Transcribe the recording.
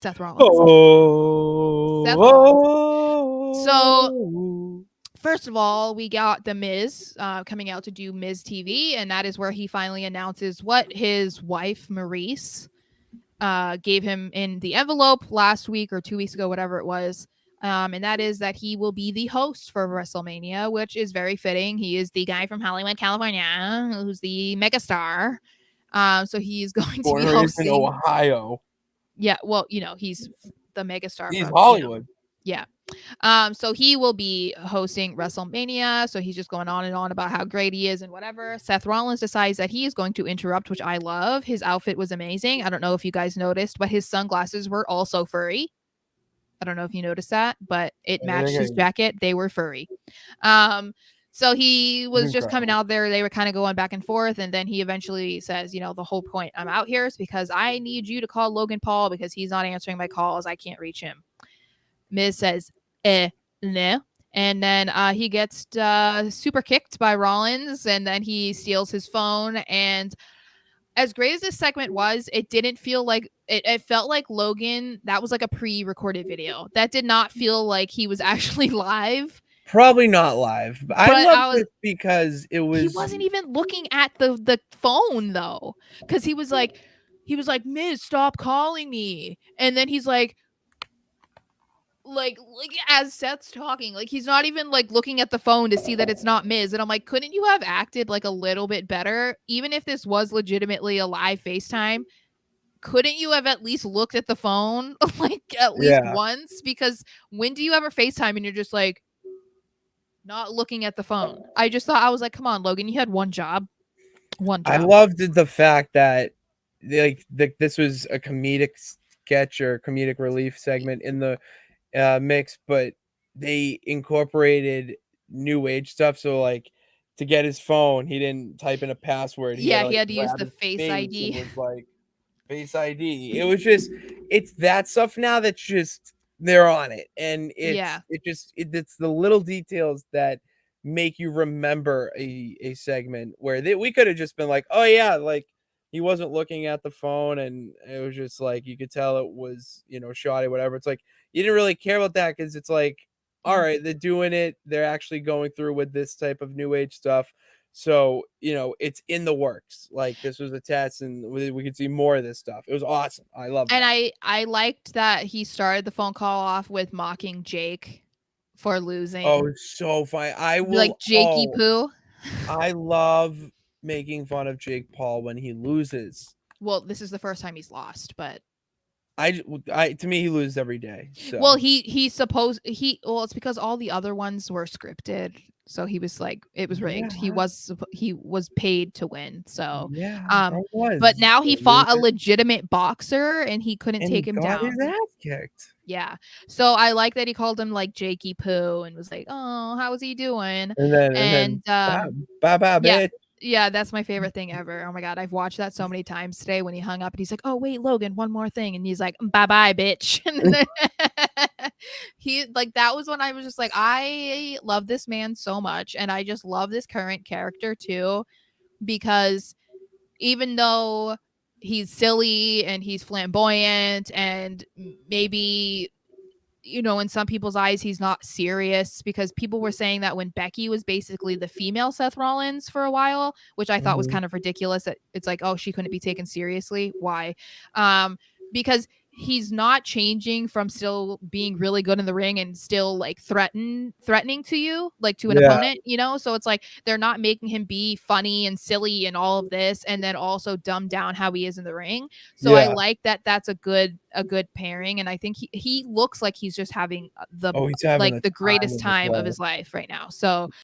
Seth Rollins. Seth Rollins. So Oh. first of all, we got the Miz coming out to do Miz TV, and that is where he finally announces what his wife Maurice gave him in the envelope last week or 2 weeks ago, whatever it was. And that is that he will be the host for WrestleMania, which is very fitting. He is the guy from Hollywood, California, who's the megastar. So he's going to be hosting. Ohio. Yeah, well, he's the megastar. He's from, Hollywood. Yeah. So he will be hosting WrestleMania. So he's just going on and on about how great he is and whatever. Seth Rollins decides that he is going to interrupt, which I love. His outfit was amazing. I don't know if you guys noticed, but his sunglasses were also furry. I don't know if you noticed that, but it matched his jacket. They were furry. So he was just coming out there. They were kind of going back and forth. And then he eventually says, the whole point I'm out here is because I need you to call Logan Paul because he's not answering my calls. I can't reach him. Miz says, no. And then he gets super kicked by Rollins, and then he steals his phone. And as great as this segment was, it didn't feel like it felt like Logan. That was like a pre-recorded video. That did not feel like he was actually live. Probably not live. But I loved it because it was. He wasn't even looking at the phone though, because he was like, Miz, stop calling me, and then he's like as Seth's talking, like he's not even like looking at the phone to see that it's not Miz. And I'm like, couldn't you have acted like a little bit better? Even if this was legitimately a live FaceTime, couldn't you have at least looked at the phone like at least once? Because when do you ever FaceTime and you're just like not looking at the phone? I just thought, I was like, come on, Logan, you had one job. I loved the fact that this was a comedic sketch or comedic relief segment in the mix, but they incorporated new age stuff. So like to get his phone, he didn't type in a password. He had to use the Face ID. It was like Face ID. It was just, it's that stuff now that's just, they're on it. And it's the little details that make you remember a segment where we could have just been like, oh yeah, like he wasn't looking at the phone and it was just like, you could tell it was, shoddy, whatever. It's like, you didn't really care about that because it's like, all right, they're doing it. They're actually going through with this type of new age stuff. So, it's in the works. Like this was a test and we could see more of this stuff. It was awesome. I love it. And I liked that he started the phone call off with mocking Jake for losing. Oh, it's so funny. I will like Jakey Poo. I love making fun of Jake Paul when he loses. Well, this is the first time he's lost, but to me he loses every day. So. Well, it's because all the other ones were scripted. So he was like, it was rigged. Yeah. He was paid to win. So but now he fought a legitimate boxer and he couldn't take him down. His ass kicked. Yeah. So I like that he called him like Jakey Poo and was like, oh, how is he doing? And bye bitch. Yeah, that's my favorite thing ever. Oh my God, I've watched that so many times today when he hung up and he's like, oh wait, Logan, one more thing. And he's like, bye bitch. And then that was when I was just like, I love this man so much. And I just love this current character too, because even though he's silly and he's flamboyant and maybe, in some people's eyes, he's not serious, because people were saying that when Becky was basically the female Seth Rollins for a while, which I thought was kind of ridiculous, that it's like, oh, she couldn't be taken seriously. Why? Because he's not changing from still being really good in the ring and still like threatening to you, like to an opponent, so it's like they're not making him be funny and silly and all of this and then also dumb down how he is in the ring. So I like that that's a good pairing, and I think he looks like he's just having the greatest time of his life right now. So